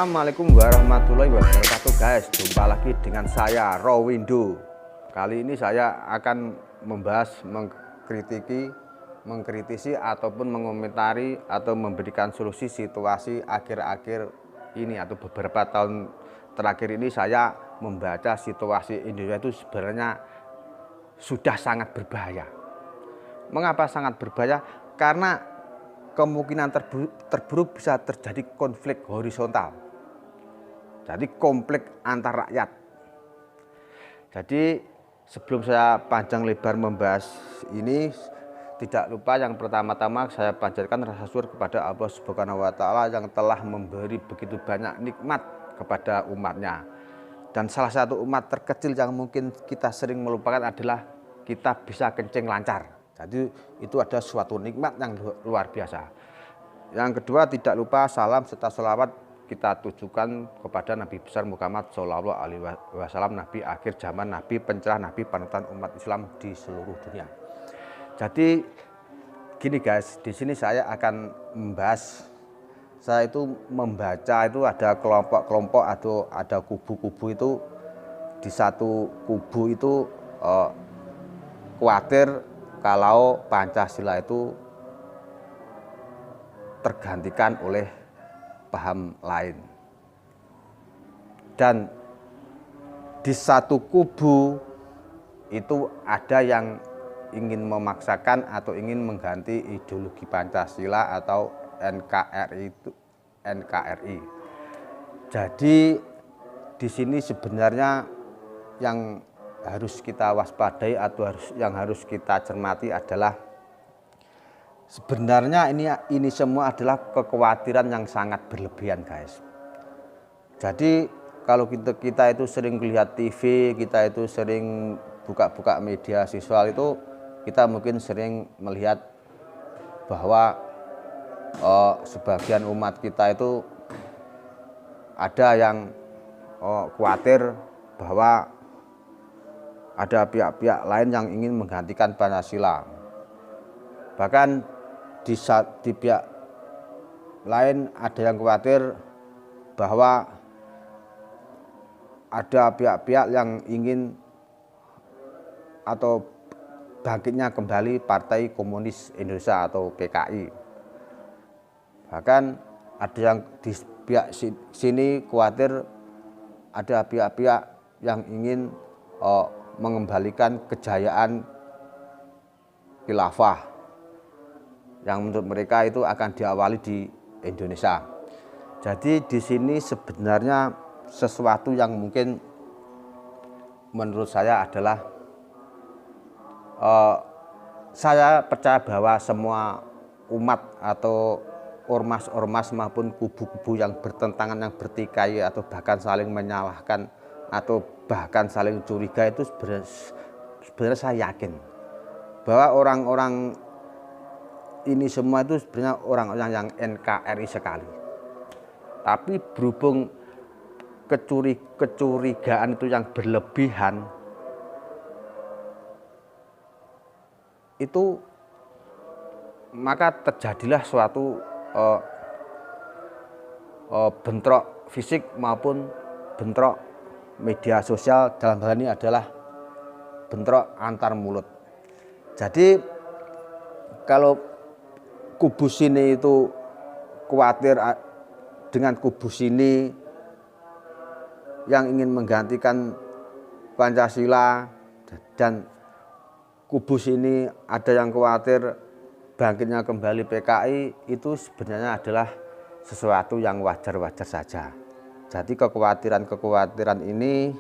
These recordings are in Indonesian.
Assalamualaikum warahmatullahi wabarakatuh guys. Jumpa lagi dengan saya Rowindo. Kali ini saya akan membahas, mengkritisi ataupun mengomentari atau memberikan solusi situasi akhir-akhir ini atau beberapa tahun terakhir ini. Saya membaca situasi Indonesia itu sebenarnya sudah sangat berbahaya. Mengapa sangat berbahaya? Karena kemungkinan terburuk bisa terjadi konflik horizontal, jadi konflik antar rakyat. Jadi sebelum saya panjang lebar membahas ini, tidak lupa yang pertama-tama saya panjatkan rasa syukur kepada Allah Subhanahu wa Ta'ala yang telah memberi begitu banyak nikmat kepada umatnya. Dan salah satu umat terkecil yang mungkin kita sering melupakan adalah kita bisa kencing lancar. Jadi itu ada suatu nikmat yang luar biasa. Yang kedua, tidak lupa salam serta sholawat kita tujukan kepada Nabi besar Muhammad Shallallahu Alaihi Wasallam, Nabi akhir zaman, Nabi pencerah, Nabi panutan umat Islam di seluruh dunia. Jadi gini guys, di sini saya akan membahas. Saya itu membaca itu ada kelompok-kelompok atau ada kubu-kubu itu. Di satu kubu itu khawatir kalau Pancasila itu tergantikan oleh paham lain. Dan di satu kubu itu ada yang ingin memaksakan atau ingin mengganti ideologi Pancasila atau NKRI. Jadi di sini sebenarnya yang harus kita waspadai atau yang harus kita cermati adalah sebenarnya ini semua adalah kekhawatiran yang sangat berlebihan guys. Jadi kalau kita itu sering lihat TV, kita itu sering buka-buka media sosial itu, kita mungkin sering melihat bahwa sebagian umat kita itu ada yang khawatir bahwa ada pihak-pihak lain yang ingin menggantikan Pancasila. Bahkan di pihak lain ada yang khawatir bahwa ada pihak-pihak yang ingin atau bangkitnya kembali Partai Komunis Indonesia atau PKI. Bahkan ada yang di pihak sini khawatir ada pihak-pihak yang ingin mengembalikan kejayaan khilafah yang menurut mereka itu akan diawali di Indonesia. Jadi di sini sebenarnya sesuatu yang mungkin menurut saya adalah saya percaya bahwa semua umat atau ormas-ormas maupun kubu-kubu yang bertentangan, yang bertikai atau bahkan saling menyalahkan atau bahkan saling curiga itu sebenarnya saya yakin bahwa orang-orang ini semua itu sebenarnya orang-orang yang NKRI sekali. Tapi berhubung kecurigaan itu yang berlebihan, itu maka terjadilah suatu bentrok fisik maupun bentrok media sosial. Dalam hal ini adalah bentrok antar mulut. Jadi kalau kubu sini itu khawatir dengan kubu sini yang ingin menggantikan Pancasila, dan kubu sini ada yang khawatir bangkitnya kembali PKI, itu sebenarnya adalah sesuatu yang wajar-wajar saja. Jadi kekhawatiran ini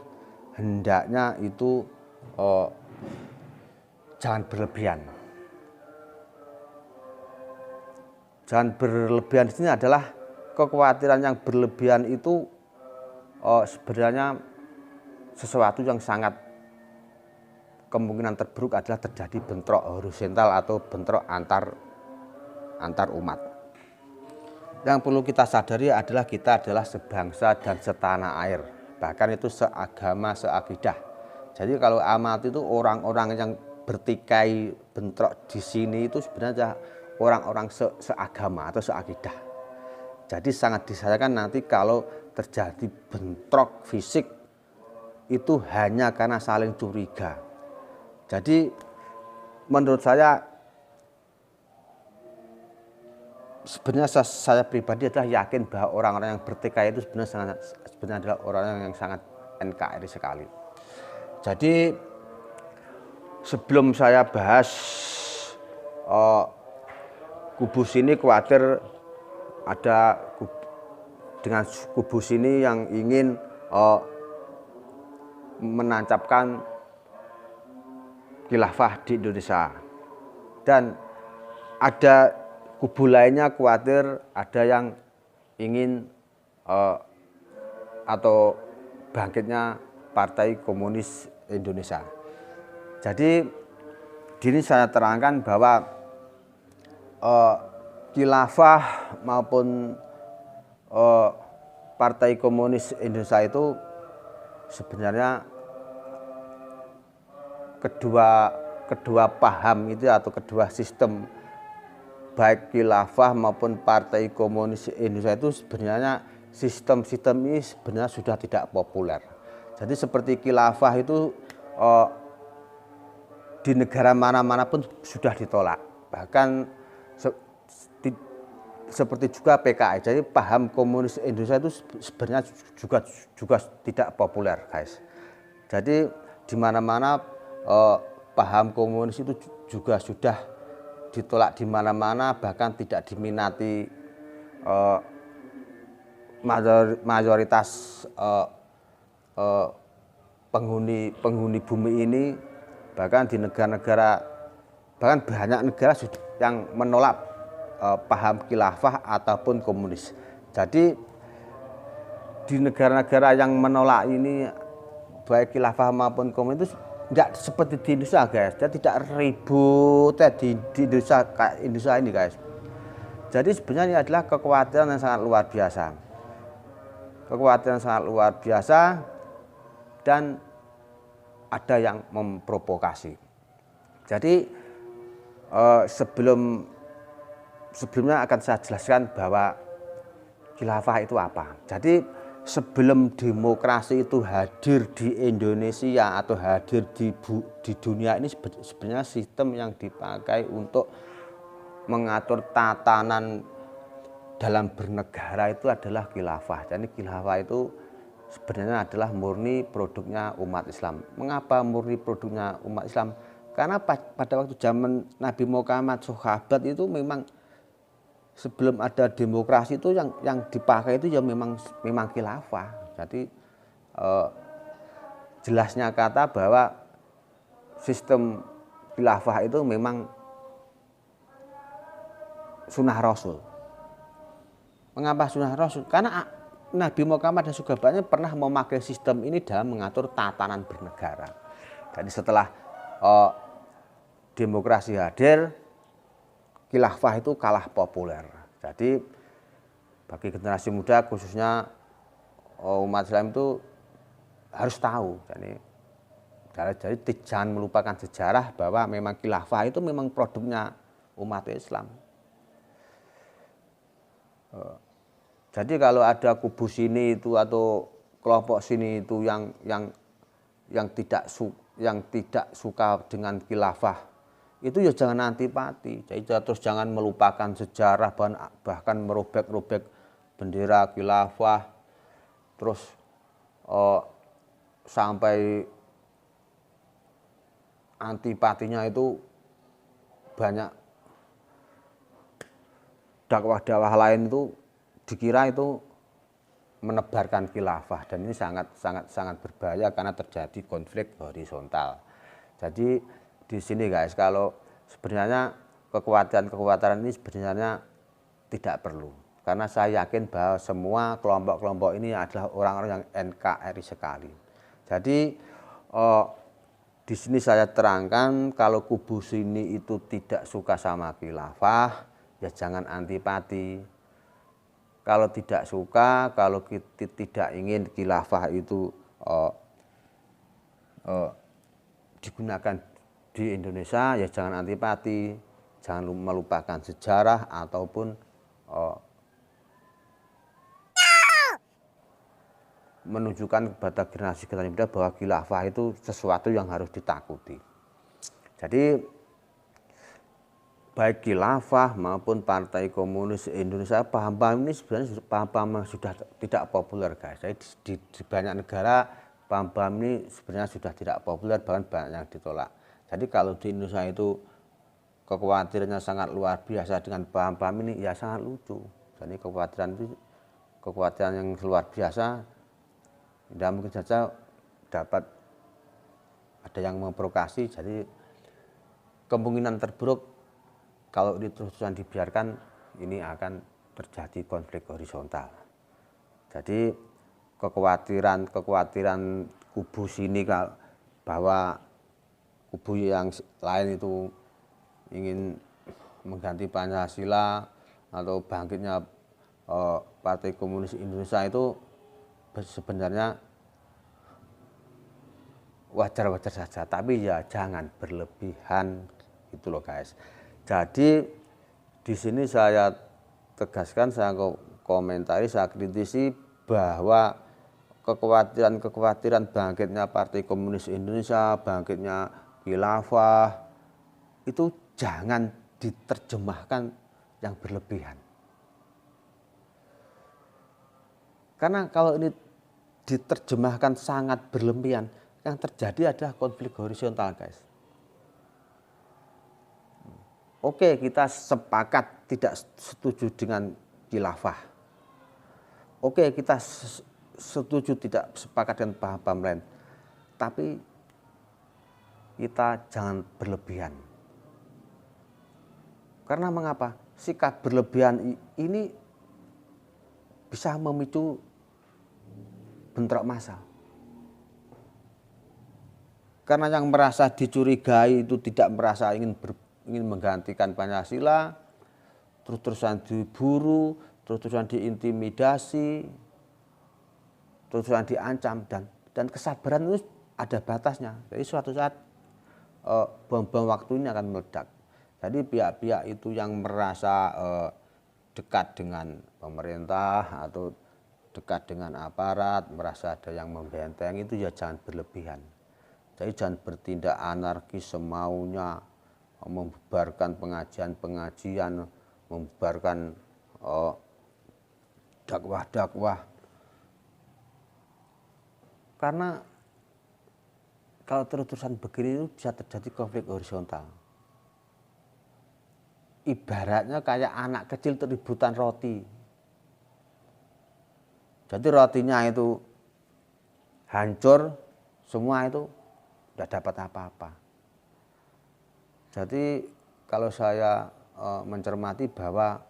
hendaknya itu jangan berlebihan. Jangan berlebihan di sini adalah kekhawatiran yang berlebihan itu sebenarnya sesuatu yang sangat kemungkinan terburuk adalah terjadi bentrok horizontal atau bentrok antar umat. Yang perlu kita sadari adalah kita adalah sebangsa dan setanah air, bahkan itu seagama, seakidah. Jadi kalau amati itu orang-orang yang bertikai bentrok di sini itu sebenarnya orang-orang seagama atau seakidah. Jadi sangat disayangkan nanti kalau terjadi bentrok fisik itu hanya karena saling curiga. Jadi menurut saya sebenarnya saya pribadi adalah yakin bahwa orang-orang yang bertikai itu sebenarnya adalah orang yang sangat NKRI sekali. Jadi sebelum saya bahas kubu sini khawatir ada dengan kubu sini yang ingin menancapkan khilafah di Indonesia, dan ada kubu lainnya khawatir ada yang ingin atau bangkitnya Partai Komunis Indonesia. Jadi di sini saya terangkan bahwa khilafah maupun Partai Komunis Indonesia itu sebenarnya kedua paham itu atau kedua sistem baik khilafah maupun Partai Komunis Indonesia itu sebenarnya sistem ini sebenarnya sudah tidak populer. Jadi seperti khilafah itu di negara mana-mana pun sudah ditolak. Bahkan seperti juga PKI. Jadi paham komunis Indonesia itu sebenarnya juga tidak populer, guys. Jadi di mana-mana paham komunis itu juga sudah ditolak di mana-mana, bahkan tidak diminati mayoritas penghuni bumi ini. Bahkan di negara-negara, bahkan banyak negara yang menolak paham khilafah ataupun komunis. Jadi di negara-negara yang menolak ini baik khilafah maupun komunis itu tidak seperti di Indonesia, guys. Jadi tidak ribut di Indonesia kayak Indonesia ini, guys. Jadi sebenarnya ini adalah kekhawatiran yang sangat luar biasa. Kekhawatiran sangat luar biasa, dan ada yang memprovokasi. Jadi sebelumnya akan saya jelaskan bahwa khilafah itu apa. Jadi sebelum demokrasi itu hadir di Indonesia atau hadir di dunia ini, sebenarnya sistem yang dipakai untuk mengatur tatanan dalam bernegara itu adalah khilafah. Jadi khilafah itu sebenarnya adalah murni produknya umat Islam. Mengapa murni produknya umat Islam? Karena pada waktu zaman Nabi Muhammad, sahabat itu memang sebelum ada demokrasi itu yang dipakai itu ya memang khilafah. Jadi jelasnya kata bahwa sistem khilafah itu memang sunnah Rasul. Mengapa sunnah Rasul? Karena Nabi Muhammad dan sahabatnya pernah memakai sistem ini dalam mengatur tatanan bernegara. Jadi setelah demokrasi hadir, khilafah itu kalah populer. Jadi bagi generasi muda khususnya umat Islam itu harus tahu. Jadi jangan melupakan sejarah bahwa memang khilafah itu memang produknya umat Islam. Jadi kalau ada kubu sini itu atau kelompok sini itu yang tidak suka dengan khilafah, itu ya jangan antipati. Jadi terus jangan melupakan sejarah, bahkan merobek-robek bendera khilafah, terus sampai antipatinya itu banyak. Dakwah-dakwah lain itu dikira itu menebarkan khilafah, dan ini sangat berbahaya karena terjadi konflik horizontal. Jadi di sini, guys, kalau sebenarnya kekhawatiran ini sebenarnya tidak perlu, karena saya yakin bahwa semua kelompok-kelompok ini adalah orang-orang yang NKRI sekali. Jadi di sini saya terangkan kalau kubu sini itu tidak suka sama khilafah, ya jangan antipati. Kalau tidak suka, kalau kita tidak ingin khilafah itu digunakan di Indonesia, ya jangan antipati, jangan melupakan sejarah ataupun menunjukkan kepada generasi muda bahwa khilafah itu sesuatu yang harus ditakuti. Jadi baik khilafah maupun Partai Komunis Indonesia, paham-paham ini sebenarnya paham-paham yang sudah tidak populer, guys. Jadi di banyak negara paham-paham ini sebenarnya sudah tidak populer, bahkan banyak yang ditolak. Jadi kalau di Indonesia itu kekhawatirannya sangat luar biasa dengan paham-paham ini, ya sangat lucu. Jadi kekhawatiran yang luar biasa, tidak mungkin saja dapat ada yang memprovokasi. Jadi kemungkinan terburuk kalau ini terus-terusan dibiarkan, ini akan terjadi konflik horizontal. Jadi kekhawatiran kubu sini bahwa kubu yang lain itu ingin mengganti Pancasila atau bangkitnya Partai Komunis Indonesia itu sebenarnya wajar-wajar saja, tapi ya jangan berlebihan gitu loh, guys. Jadi di sini saya tegaskan, saya komentari, saya kritisi bahwa kekhawatiran bangkitnya Partai Komunis Indonesia, bangkitnya khilafah itu jangan diterjemahkan yang berlebihan. Karena kalau ini diterjemahkan sangat berlebihan, yang terjadi adalah konflik horizontal, guys. Oke, kita sepakat tidak setuju dengan khilafah. Oke, kita setuju tidak sepakat dengan paham-paham lain. Tapi kita jangan berlebihan. Karena mengapa? Sikap berlebihan ini bisa memicu bentrok massal. Karena yang merasa dicurigai itu tidak merasa ingin menggantikan Pancasila, terus-terusan diburu, terus-terusan diintimidasi, terus-terusan diancam, dan kesabaran itu ada batasnya. Jadi suatu saat bom waktu ini akan meledak. Jadi pihak-pihak itu yang merasa dekat dengan pemerintah atau dekat dengan aparat, merasa ada yang membenteng, itu ya jangan berlebihan. Jadi jangan bertindak anarkis semaunya, membubarkan pengajian-pengajian, membubarkan dakwah-dakwah. Karena kalau terus-terusan begini itu bisa terjadi konflik horizontal. Ibaratnya kayak anak kecil rebutan roti. Jadi rotinya itu hancur, semua itu tidak dapat apa-apa. Jadi kalau saya mencermati bahwa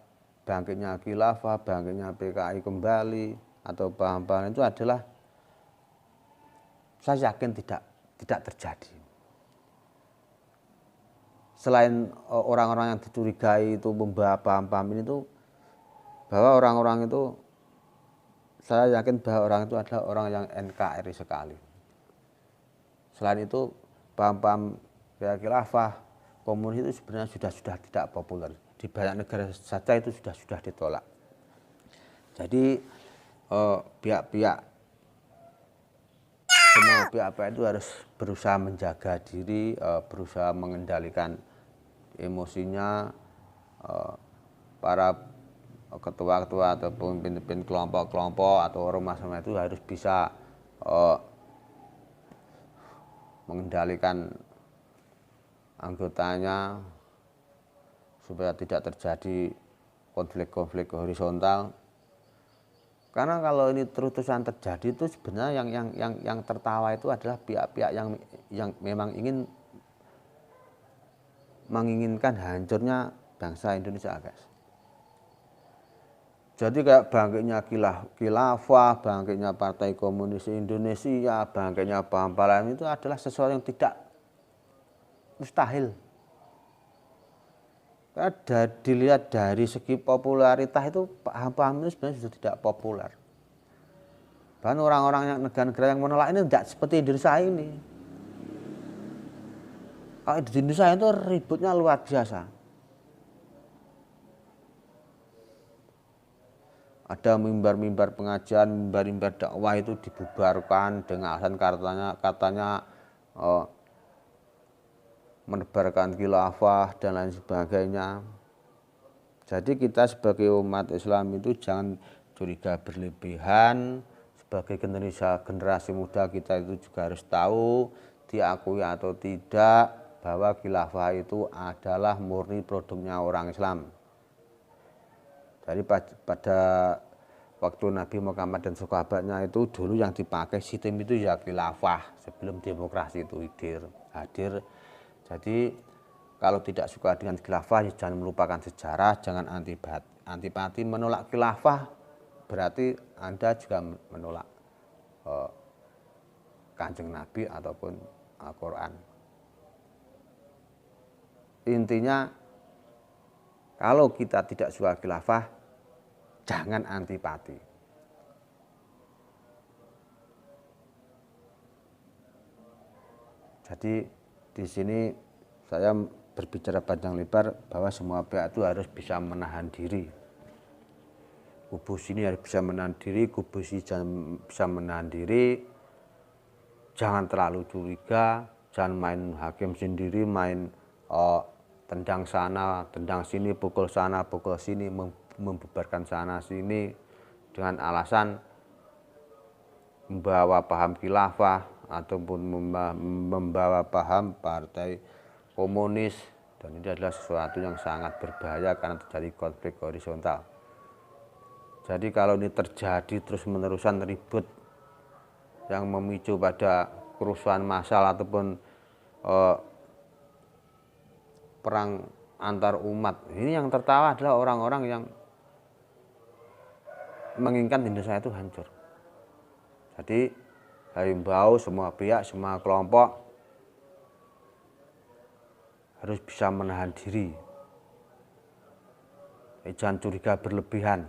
bangkitnya khilafah, bangkitnya PKI kembali atau paham-paham itu adalah, saya yakin tidak terjadi. Selain orang-orang yang dicurigai itu membawa paham-paham ini itu, bahwa orang-orang itu, saya yakin bahwa orang itu adalah orang yang NKRI sekali. Selain itu paham-paham khilafah, komunis itu sebenarnya sudah tidak populer. Di banyak negara saja itu sudah ditolak. Jadi semua pihak-pihak itu harus berusaha menjaga diri, berusaha mengendalikan emosinya. Para ketua-ketua atau pemimpin kelompok-kelompok atau ormas itu harus bisa mengendalikan anggotanya supaya tidak terjadi konflik-konflik horizontal. Karena kalau ini terus-terusan terjadi itu sebenarnya yang tertawa itu adalah pihak-pihak yang memang menginginkan hancurnya bangsa Indonesia, guys. Jadi kayak bangkitnya khilafah, bangkitnya Partai Komunis Indonesia, bangkitnya paham-paham itu adalah sesuatu yang tidak mustahil. Karena dilihat dari segi popularitas itu paham-paham itu sebenarnya sudah tidak populer. Bahkan orang-orang yang negara-negara yang menolak ini tidak seperti Indonesia ini. Kalau di Indonesia itu ributnya luar biasa. ada mimbar-mimbar pengajian, mimbar-mimbar dakwah itu dibubarkan dengan alasan katanya menebarkan khilafah dan lain sebagainya. Jadi kita sebagai umat Islam itu jangan curiga berlebihan. Sebagai generasi muda kita itu juga harus tahu, diakui atau tidak, bahwa khilafah itu adalah murni produknya orang Islam. Jadi pada waktu Nabi Muhammad dan sahabatnya itu dulu yang dipakai sistem itu ya khilafah sebelum demokrasi itu hadir. Jadi kalau tidak suka dengan khilafah, ya jangan melupakan sejarah, jangan antipati. Menolak khilafah berarti Anda juga menolak Kanjeng Nabi ataupun Al-Quran. Intinya, kalau kita tidak suka khilafah, jangan antipati. Jadi di sini saya berbicara panjang lebar bahwa semua pihak itu harus bisa menahan diri. Kubu sini harus bisa menahan diri, kubu sini bisa menahan diri. Jangan terlalu curiga, jangan main hakim sendiri, main tendang sana, tendang sini, pukul sana, pukul sini, membubarkan sana sini dengan alasan membawa paham khilafah ataupun membawa paham partai komunis, dan ini adalah sesuatu yang sangat berbahaya karena terjadi konflik horizontal. Jadi kalau ini terjadi terus-menerusan ribut yang memicu pada kerusuhan massal ataupun perang antar umat, ini yang tertawa adalah orang-orang yang menginginkan Indonesia itu hancur. Jadi saya himbau semua pihak, semua kelompok harus bisa menahan diri. Jangan curiga berlebihan.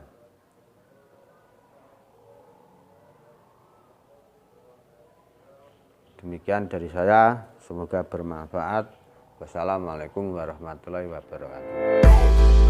Demikian dari saya, semoga bermanfaat. Wassalamualaikum warahmatullahi wabarakatuh.